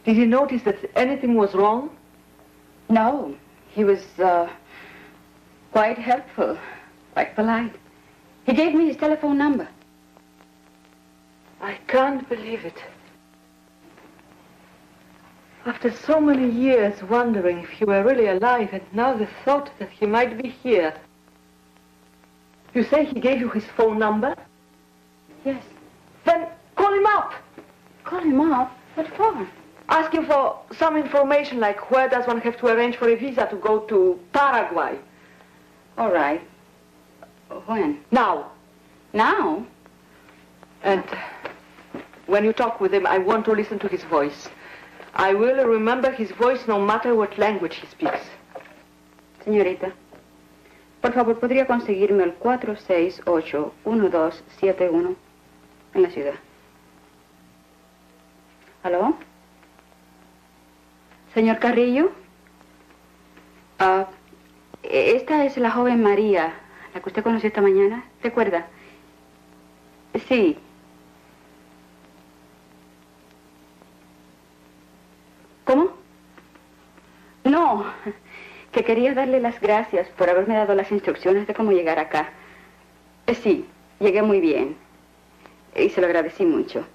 Did he notice that anything was wrong? No. He was quite helpful, quite polite. He gave me his telephone number. I can't believe it. After so many years wondering if he were really alive, and now the thought that he might be here. You say he gave you his phone number? Yes. Then call him up. Call him up? What for? Ask him for some information, like where does one have to arrange for a visa to go to Paraguay. All right. When? Now. Now? And when you talk with him, I want to listen to his voice. I will remember his voice no matter what language he speaks. Señorita, por favor, ¿podría conseguirme el 468-1271 en la ciudad? ¿Aló? Señor Carrillo, esta es la joven María, la que usted conoció esta mañana, ¿recuerda? Sí. ¿Cómo? No, que quería darle las gracias por haberme dado las instrucciones de cómo llegar acá. Sí, llegué muy bien. Y se lo agradecí mucho.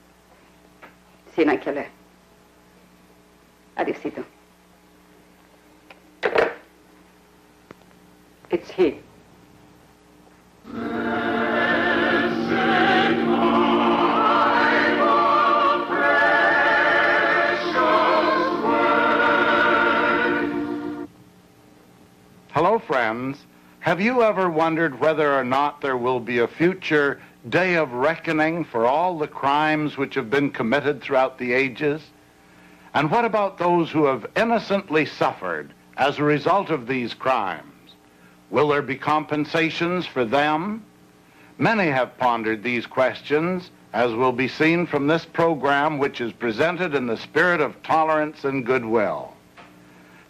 Sí, no hay que hablar. Adiósito. It's he. Hello, friends. Have you ever wondered whether or not there will be a future day of reckoning for all the crimes which have been committed throughout the ages? And what about those who have innocently suffered as a result of these crimes? Will there be compensations for them? Many have pondered these questions, as will be seen from this program, which is presented in the spirit of tolerance and goodwill.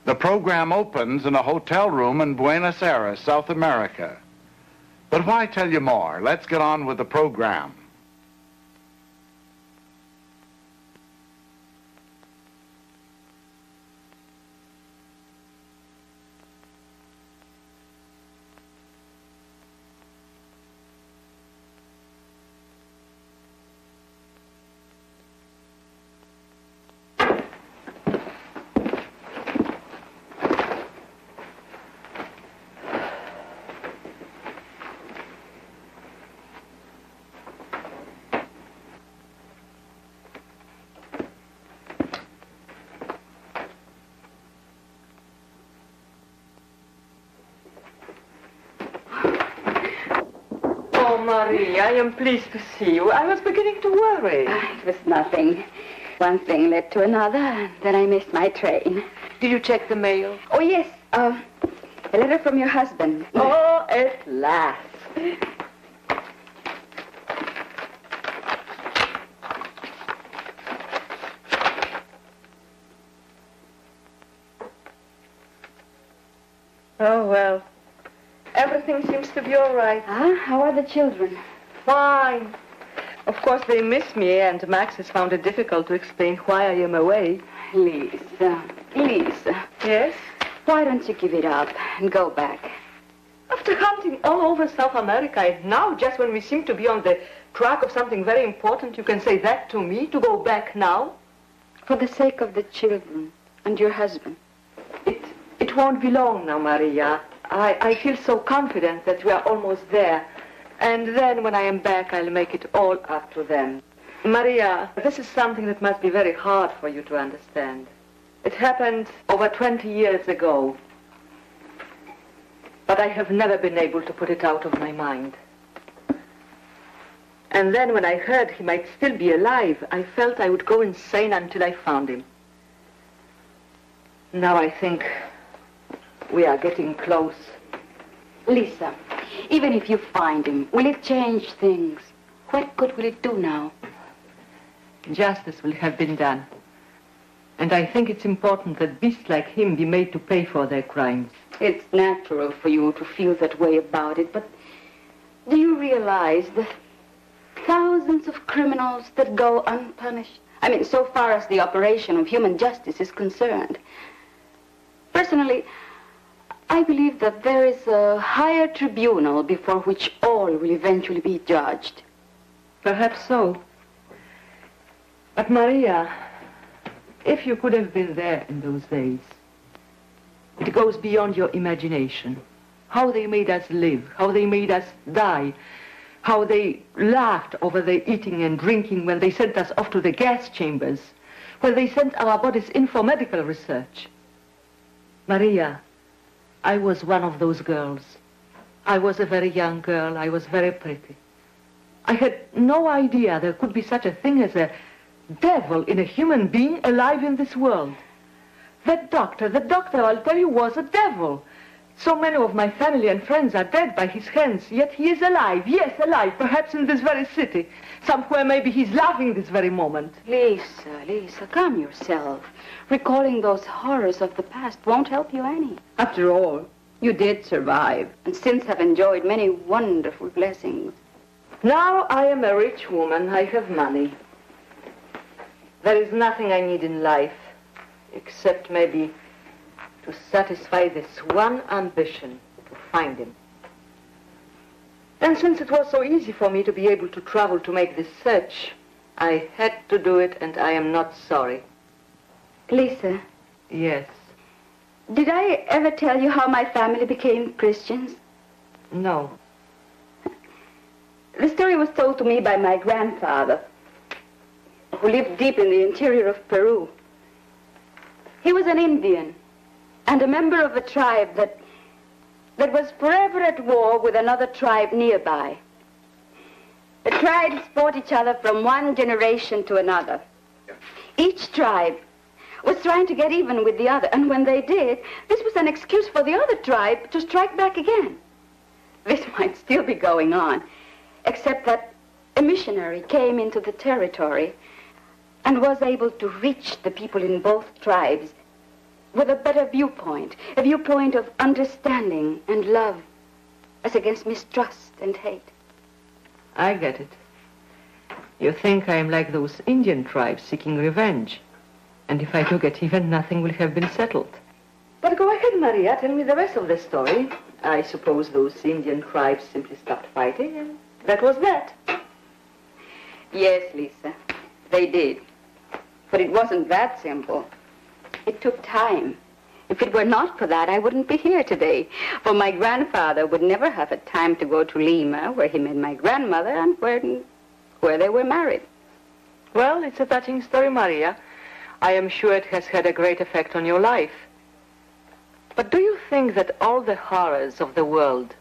The program opens in a hotel room in Buenos Aires, South America. But why tell you more? Let's get on with the program. Marie, I am pleased to see you. I was beginning to worry. It was nothing. One thing led to another, and then I missed my train. Did you check the mail? Oh, yes. A letter from your husband. Oh, at last. Oh, well. Everything seems to be all right. How are the children? Fine. Of course, they miss me, and Max has found it difficult to explain why I am away. Lisa. Yes? Why don't you give it up and go back? After hunting all over South America, and now, just when we seem to be on the track of something very important, you can say that to me, to go back now? For the sake of the children and your husband. It won't be long now, Maria. I feel so confident that we are almost there. And then when I am back, I'll make it all up to them. Maria, this is something that must be very hard for you to understand. It happened over 20 years ago. But I have never been able to put it out of my mind. And then when I heard he might still be alive, I felt I would go insane until I found him. Now I think we are getting close. Lisa, even if you find him, will it change things? What good will it do now? Justice will have been done. And I think it's important that beasts like him be made to pay for their crimes. It's natural for you to feel that way about it, but do you realize the thousands of criminals that go unpunished I mean, so far as the operation of human justice is concerned. Personally, I believe that there is a higher tribunal before which all will eventually be judged. Perhaps so. But Maria, if you could have been there in those days, it goes beyond your imagination. How they made us live, how they made us die, how they laughed over their eating and drinking when they sent us off to the gas chambers, when they sent our bodies in for medical research. Maria, I was one of those girls. I was a very young girl. I was very pretty. I had no idea there could be such a thing as a devil in a human being alive in this world. The doctor, I'll tell you, was a devil. So many of my family and friends are dead by his hands, yet he is alive. Yes, alive, perhaps in this very city. Somewhere maybe he's laughing this very moment. Lisa, calm yourself. Recalling those horrors of the past won't help you any. After all, you did survive, and since have enjoyed many wonderful blessings. Now I am a rich woman. I have money. There is nothing I need in life, except maybe to satisfy this one ambition, to find him. And since it was so easy for me to be able to travel to make this search, I had to do it, and I am not sorry. Lisa. Yes. Did I ever tell you how my family became Christians? No. The story was told to me by my grandfather, who lived deep in the interior of Peru. He was an Indian and a member of a tribe that was forever at war with another tribe nearby. The tribes fought each other from one generation to another. Each tribe was trying to get even with the other, and when they did, this was an excuse for the other tribe to strike back again. This might still be going on, except that a missionary came into the territory and was able to reach the people in both tribes with a better viewpoint, a viewpoint of understanding and love, as against mistrust and hate. I get it. You think I am like those Indian tribes seeking revenge. And if I do get even, nothing will have been settled. But go ahead, Maria. Tell me the rest of the story. I suppose those Indian tribes simply stopped fighting, and that was that. Yes, Lisa, they did. But it wasn't that simple. It took time. If it were not for that, I wouldn't be here today. For my grandfather would never have had time to go to Lima, where he met my grandmother, and where they were married. Well, it's a touching story, Maria. I am sure it has had a great effect on your life. But do you think that all the horrors of the world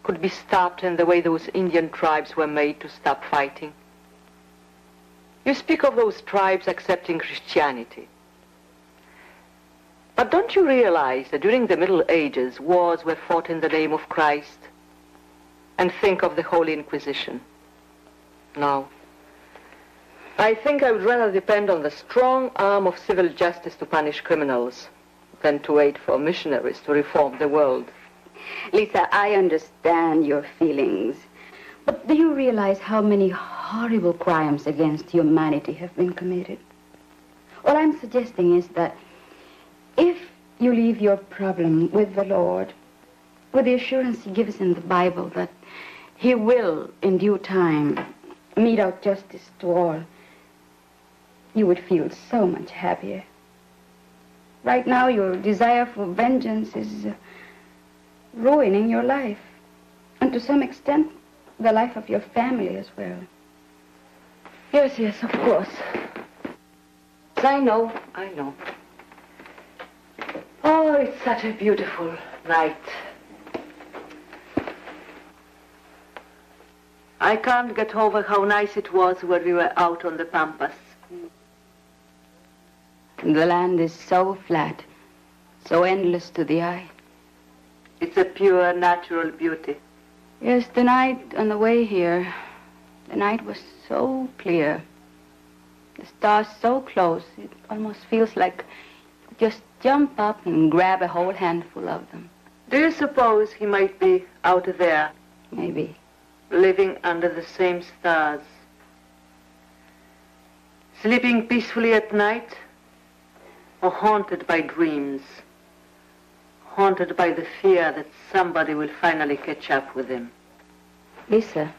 could be stopped in the way those Indian tribes were made to stop fighting? You speak of those tribes accepting Christianity. But don't you realize that during the Middle Ages, wars were fought in the name of Christ? And think of the Holy Inquisition. No. I think I would rather depend on the strong arm of civil justice to punish criminals than to wait for missionaries to reform the world. Lisa, I understand your feelings. But do you realize how many horrible crimes against humanity have been committed? All I'm suggesting is that if you leave your problem with the Lord, with the assurance he gives in the Bible that he will, in due time, mete out justice to all, you would feel so much happier. Right now, your desire for vengeance is ruining your life, and to some extent, the life of your family as well. Yes, of course. I know. Oh, it's such a beautiful night. I can't get over how nice it was when we were out on the pampas. The land is so flat, so endless to the eye. It's a pure, natural beauty. Yes, the night on the way here, the night was so clear. The stars so close, it almost feels like you just jump up and grab a whole handful of them. Do you suppose he might be out there? Maybe. Living under the same stars. Sleeping peacefully at night, or haunted by dreams? Haunted by the fear that somebody will finally catch up with him? Lisa,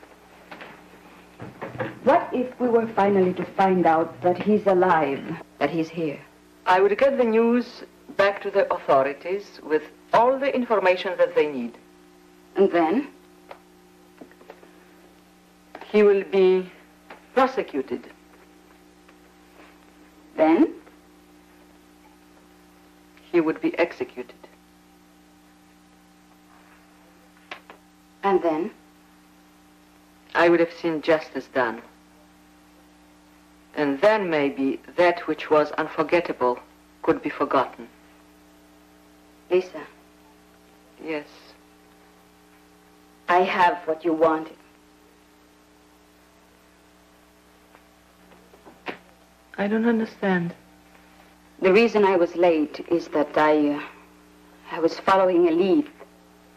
what if we were finally to find out that he's alive, that he's here? I would get the news back to the authorities with all the information that they need. And then? He will be prosecuted. Then? He would be executed. And then? I would have seen justice done. And then maybe that which was unforgettable could be forgotten. Lisa. Yes. I have what you wanted. I don't understand. The reason I was late is that I was following a lead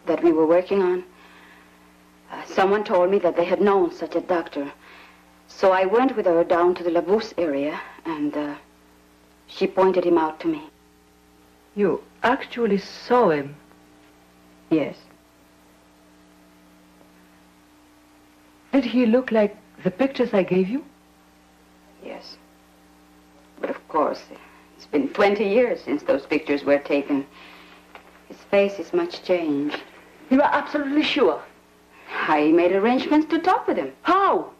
that we were working on. Someone told me that they had known such a doctor. So I went with her down to the Labous area, and she pointed him out to me. You actually saw him? Yes. Did he look like the pictures I gave you? Yes. But of course, it's been 20 years since those pictures were taken. His face is much changed. You are absolutely sure? I made arrangements to talk with him. How?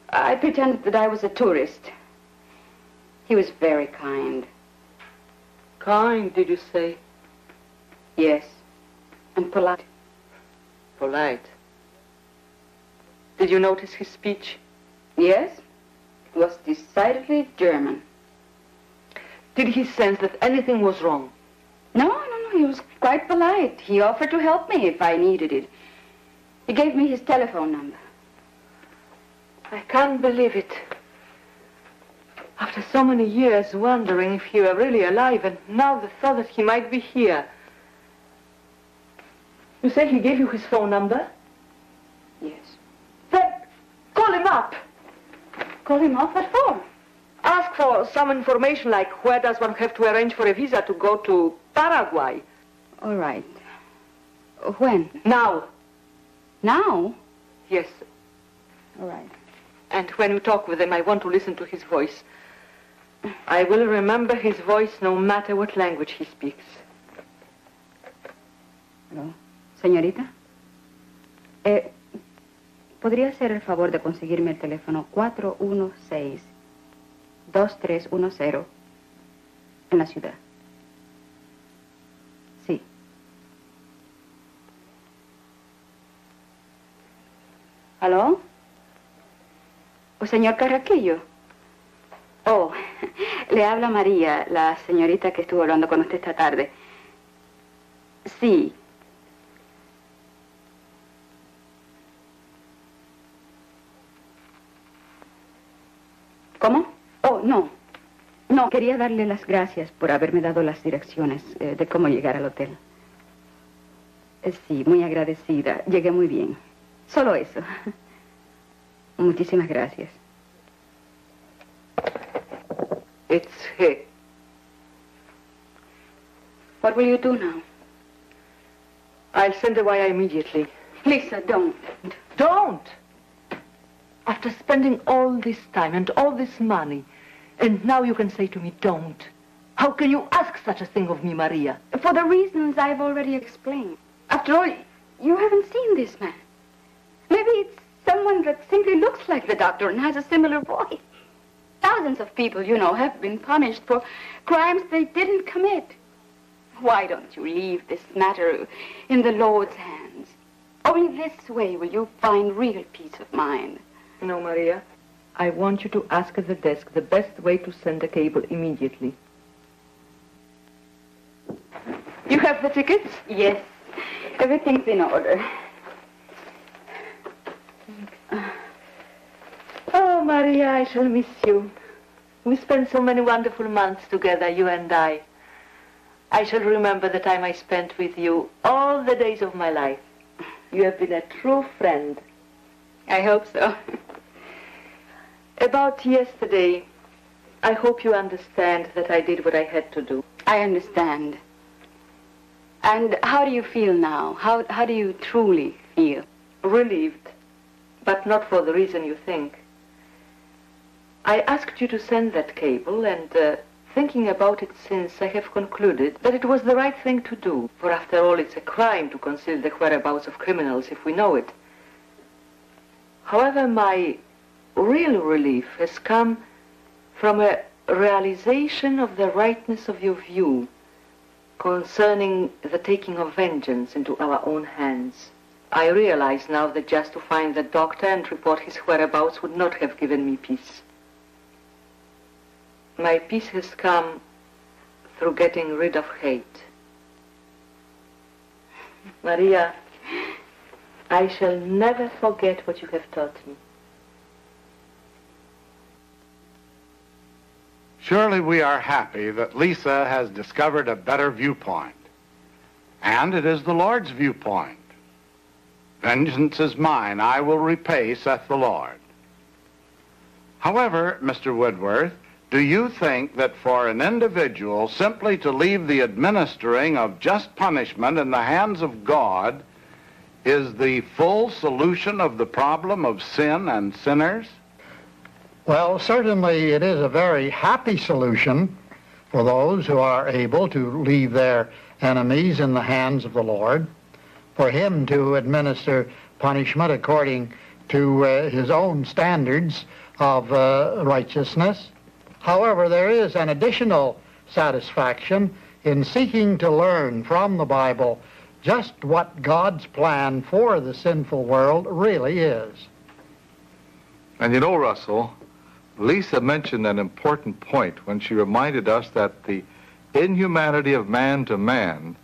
I pretended that I was a tourist. He was very kind. Kind, did you say? Yes. And polite. Polite. Did you notice his speech? Yes. It was decidedly German. Did he sense that anything was wrong? No. He was quite polite. He offered to help me if I needed it. He gave me his telephone number. I can't believe it. After so many years wondering if he were really alive, and now the thought that he might be here. You say he gave you his phone number? Yes. Then call him up. Call him up? What for? Ask for some information like where does one have to arrange for a visa to go to Paraguay. All right. When? Now. Now? Yes. All right. And when you talk with him, I want to listen to his voice. I will remember his voice no matter what language he speaks. Hello. Señorita. ¿Podría hacer el favor de conseguirme el teléfono 416-2310 en la ciudad? Sí. ¿Aló? ¿O señor Carraquillo? Oh, le habla María, la señorita que estuvo hablando con usted esta tarde. Sí. ¿Cómo? Oh, no. No, quería darle las gracias por haberme dado las direcciones de cómo llegar al hotel. Sí, muy agradecida. Llegué muy bien. Solo eso. Muchísimas gracias. It's he. What will you do now? I'll send a wire immediately. Lisa, don't. Don't! After spending all this time and all this money, and now you can say to me, don't. How can you ask such a thing of me, Maria? For the reasons I've already explained. After all, you haven't seen this man. Maybe it's someone that simply looks like the doctor and has a similar voice. Thousands of people, you know, have been punished for crimes they didn't commit. Why don't you leave this matter in the Lord's hands? Only this way will you find real peace of mind. No, Maria. I want you to ask at the desk the best way to send a cable immediately. You have the tickets? Yes. Everything's in order. Oh, Maria, I shall miss you. We spent so many wonderful months together, you and I. I shall remember the time I spent with you all the days of my life. You have been a true friend. I hope so. About yesterday, I hope you understand that I did what I had to do. I understand. And how do you feel now? How do you truly feel? Relieved, but not for the reason you think. I asked you to send that cable, and thinking about it since, I have concluded that it was the right thing to do. For after all, it's a crime to conceal the whereabouts of criminals if we know it. However, my real relief has come from a realization of the rightness of your view concerning the taking of vengeance into our own hands. I realize now that just to find the doctor and report his whereabouts would not have given me peace. My peace has come through getting rid of hate. Maria, I shall never forget what you have taught me. Surely we are happy that Lisa has discovered a better viewpoint. And it is the Lord's viewpoint. Vengeance is mine, I will repay, saith the Lord. However, Mr. Woodworth, do you think that for an individual simply to leave the administering of just punishment in the hands of God is the full solution of the problem of sin and sinners? Well, certainly it is a very happy solution for those who are able to leave their enemies in the hands of the Lord, for him to administer punishment according to his own standards of righteousness. However, there is an additional satisfaction in seeking to learn from the Bible just what God's plan for the sinful world really is. And you know, Russell, Lisa mentioned an important point when she reminded us that the inhumanity of man to man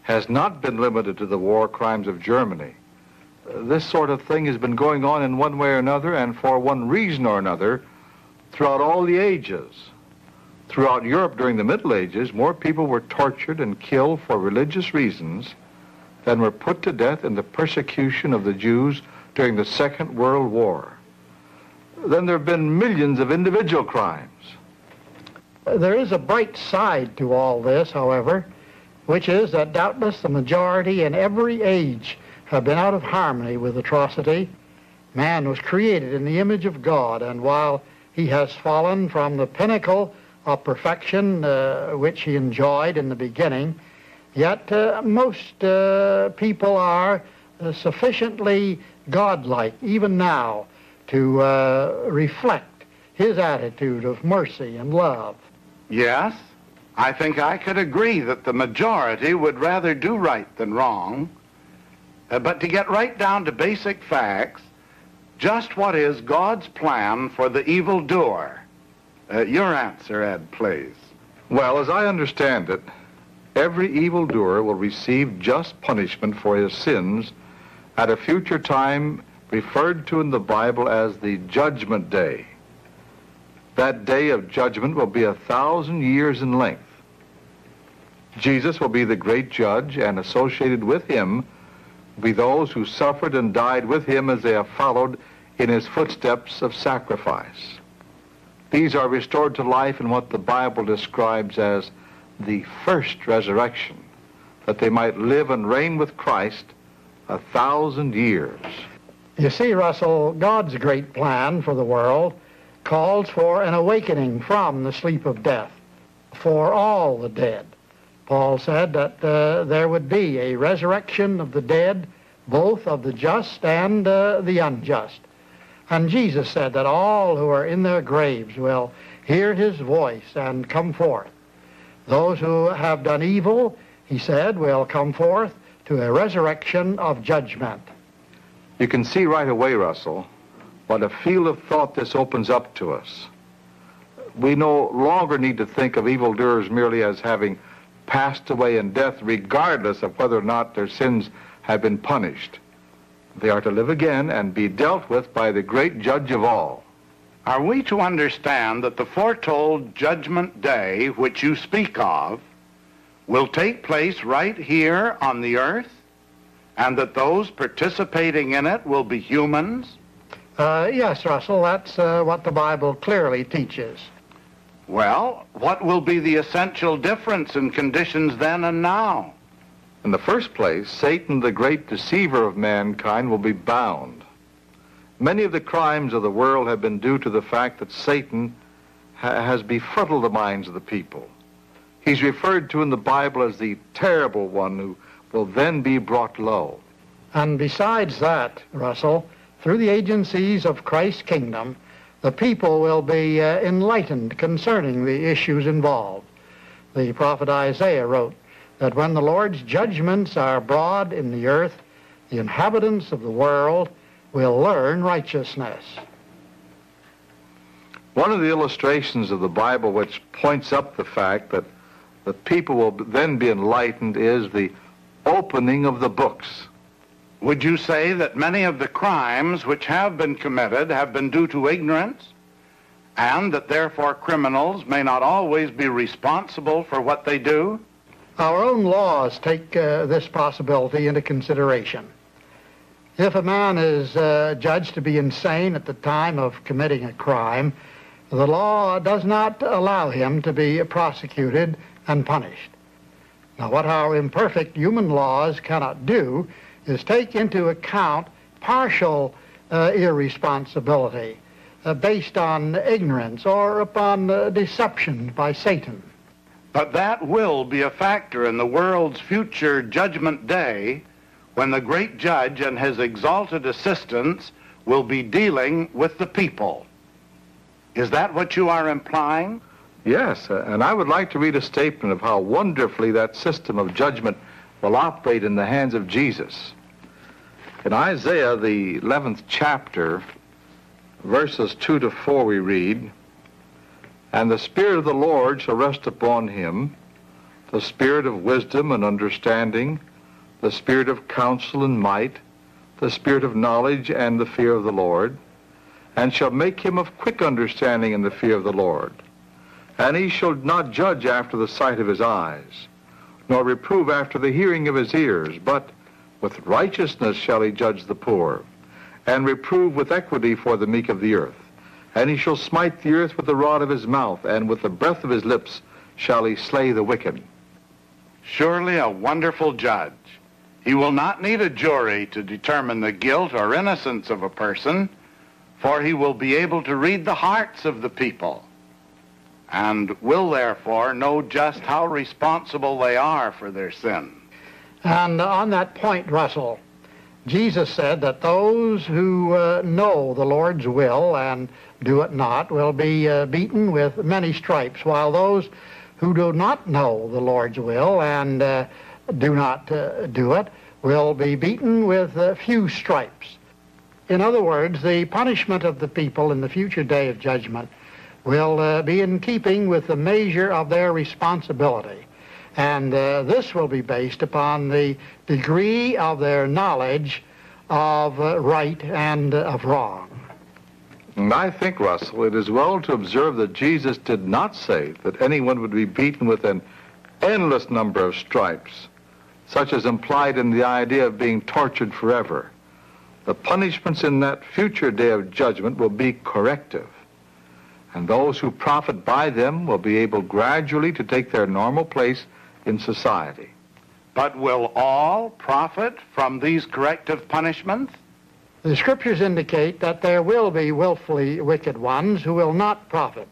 has not been limited to the war crimes of Germany. This sort of thing has been going on in one way or another, and for one reason or another, throughout all the ages. Throughout Europe during the Middle Ages, more people were tortured and killed for religious reasons than were put to death in the persecution of the Jews during the Second World War. Then there have been millions of individual crimes. There is a bright side to all this, however, which is that doubtless the majority in every age have been out of harmony with atrocity. Man was created in the image of God, and while he has fallen from the pinnacle of perfection which he enjoyed in the beginning, yet most people are sufficiently godlike, even now, to reflect his attitude of mercy and love. Yes, I think I could agree that the majority would rather do right than wrong. But to get right down to basic facts, just what is God's plan for the evildoer? Your answer, Ed, please. Well, as I understand it, every evildoer will receive just punishment for his sins at a future time referred to in the Bible as the Judgment Day. That day of judgment will be 1,000 years in length. Jesus will be the great judge, and associated with him will be those who suffered and died with him as they have followed in his footsteps of sacrifice. These are restored to life in what the Bible describes as the first resurrection, that they might live and reign with Christ 1,000 years. You see, Russell, God's great plan for the world calls for an awakening from the sleep of death for all the dead. Paul said that there would be a resurrection of the dead, both of the just and the unjust. And Jesus said that all who are in their graves will hear his voice and come forth. Those who have done evil, he said, will come forth to a resurrection of judgment. You can see right away, Russell, what a field of thought this opens up to us. We no longer need to think of evildoers merely as having passed away in death, regardless of whether or not their sins have been punished. They are to live again and be dealt with by the great judge of all. Are we to understand that the foretold judgment day which you speak of will take place right here on the earth, and that those participating in it will be humans? Yes, Russell, that's what the Bible clearly teaches. Well, what will be the essential difference in conditions then and now? In the first place, Satan, the great deceiver of mankind, will be bound. Many of the crimes of the world have been due to the fact that Satan has befuddled the minds of the people. He's referred to in the Bible as the terrible one who will then be brought low. And besides that, Russell, through the agencies of Christ's kingdom, the people will be enlightened concerning the issues involved. The prophet Isaiah wrote that when the Lord's judgments are abroad in the earth, the inhabitants of the world will learn righteousness. One of the illustrations of the Bible which points up the fact that the people will then be enlightened is the opening of the books. Would you say that many of the crimes which have been committed have been due to ignorance, and that therefore criminals may not always be responsible for what they do? Our own laws take this possibility into consideration. If a man is judged to be insane at the time of committing a crime, the law does not allow him to be prosecuted and punished. Now, what our imperfect human laws cannot do is take into account partial irresponsibility based on ignorance or upon deception by Satan. But that will be a factor in the world's future judgment day, when the great judge and his exalted assistants will be dealing with the people. Is that what you are implying? Yes, and I would like to read a statement of how wonderfully that system of judgment will operate in the hands of Jesus. In Isaiah, the 11th chapter, verses 2 to 4, we read, "And the Spirit of the Lord shall rest upon him, the Spirit of wisdom and understanding, the Spirit of counsel and might, the Spirit of knowledge and the fear of the Lord, and shall make him of quick understanding in the fear of the Lord. And he shall not judge after the sight of his eyes, nor reprove after the hearing of his ears, but with righteousness shall he judge the poor, and reprove with equity for the meek of the earth. And he shall smite the earth with the rod of his mouth, and with the breath of his lips shall he slay the wicked." Surely a wonderful judge. He will not need a jury to determine the guilt or innocence of a person, for he will be able to read the hearts of the people, and will therefore know just how responsible they are for their sin. And on that point, Russell, Jesus said that those who know the Lord's will and do it not will be beaten with many stripes, while those who do not know the Lord's will and do not do it will be beaten with few stripes. In other words, the punishment of the people in the future day of judgment will be in keeping with the measure of their responsibility. And this will be based upon the degree of their knowledge of right and of wrong. And I think, Russell, it is well to observe that Jesus did not say that anyone would be beaten with an endless number of stripes, such as implied in the idea of being tortured forever. The punishments in that future day of judgment will be corrective, and those who profit by them will be able gradually to take their normal place in society. But will all profit from these corrective punishments? The scriptures indicate that there will be willfully wicked ones who will not profit.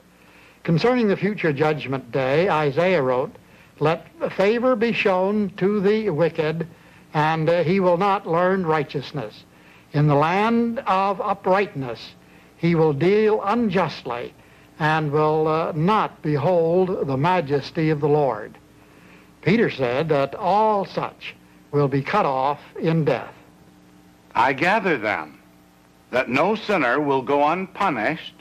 Concerning the future judgment day, Isaiah wrote, "Let favor be shown to the wicked, and he will not learn righteousness. In the land of uprightness he will deal unjustly, and will not behold the majesty of the Lord." Peter said that all such will be cut off in death. I gather then that no sinner will go unpunished,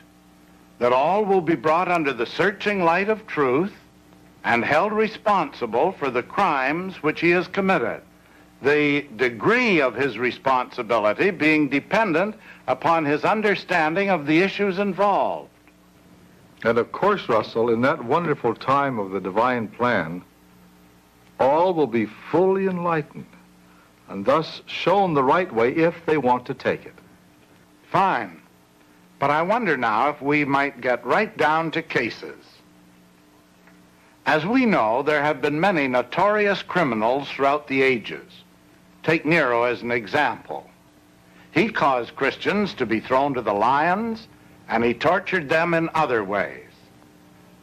that all will be brought under the searching light of truth and held responsible for the crimes which he has committed, the degree of his responsibility being dependent upon his understanding of the issues involved. And of course, Russell, in that wonderful time of the divine plan, all will be fully enlightened and thus shown the right way if they want to take it. Fine. But I wonder now if we might get right down to cases. As we know, there have been many notorious criminals throughout the ages. Take Nero as an example. He caused Christians to be thrown to the lions, and he tortured them in other ways.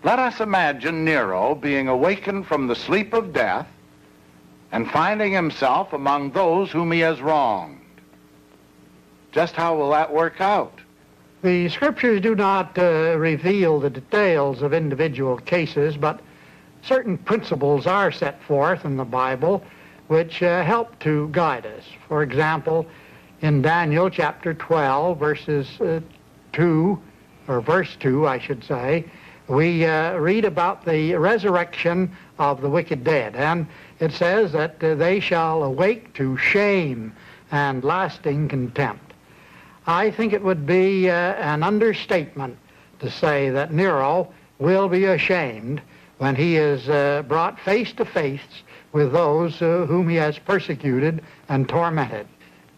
Let us imagine Nero being awakened from the sleep of death and finding himself among those whom he has wronged. Just how will that work out? The scriptures do not reveal the details of individual cases, but certain principles are set forth in the Bible which help to guide us. For example, in Daniel chapter 12, verse 2, I should say, we read about the resurrection of the wicked dead. And it says that they shall awake to shame and lasting contempt. I think it would be an understatement to say that Nero will be ashamed when he is brought face to face with those whom he has persecuted and tormented.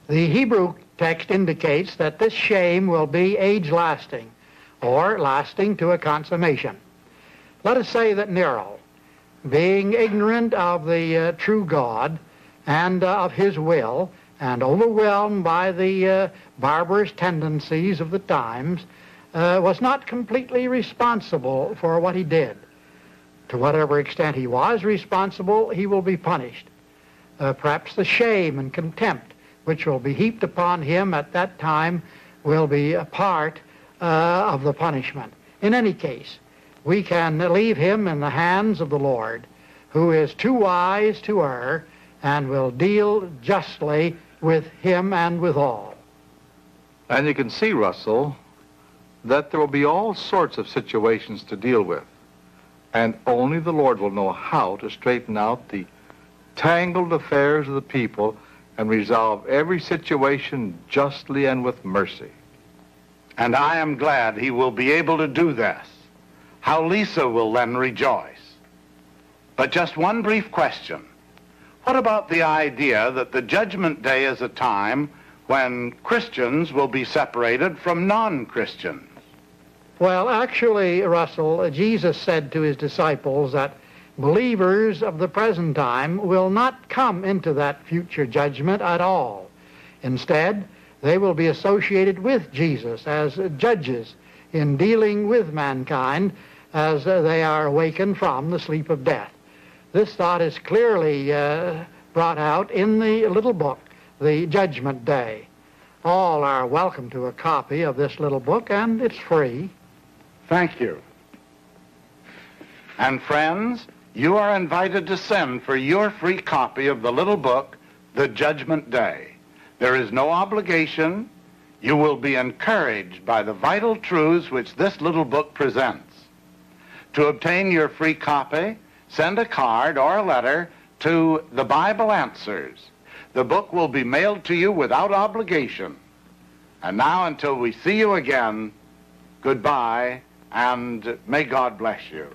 The Hebrew text indicates that this shame will be age-lasting, or lasting to a consummation. Let us say that Nero, being ignorant of the true God and of his will, and overwhelmed by the barbarous tendencies of the times, was not completely responsible for what he did. To whatever extent he was responsible, he will be punished. Perhaps the shame and contempt which will be heaped upon him at that time will be a part of the punishment. In any case, we can leave him in the hands of the Lord, who is too wise to err and will deal justly with him and with all. And you can see, Russell, that there will be all sorts of situations to deal with. And only the Lord will know how to straighten out the tangled affairs of the people and resolve every situation justly and with mercy. And I am glad he will be able to do this. How Lisa will then rejoice. But just one brief question. What about the idea that the Judgment Day is a time when Christians will be separated from non-Christians? Well, actually, Russell, Jesus said to his disciples that believers of the present time will not come into that future judgment at all. Instead, they will be associated with Jesus as judges in dealing with mankind as they are awakened from the sleep of death. This thought is clearly brought out in the little book, The Judgment Day. All are welcome to a copy of this little book, and it's free. Thank you. And friends, you are invited to send for your free copy of the little book, The Judgment Day. There is no obligation. You will be encouraged by the vital truths which this little book presents. To obtain your free copy, send a card or a letter to The Bible Answers. The book will be mailed to you without obligation. And now, until we see you again, goodbye, and may God bless you.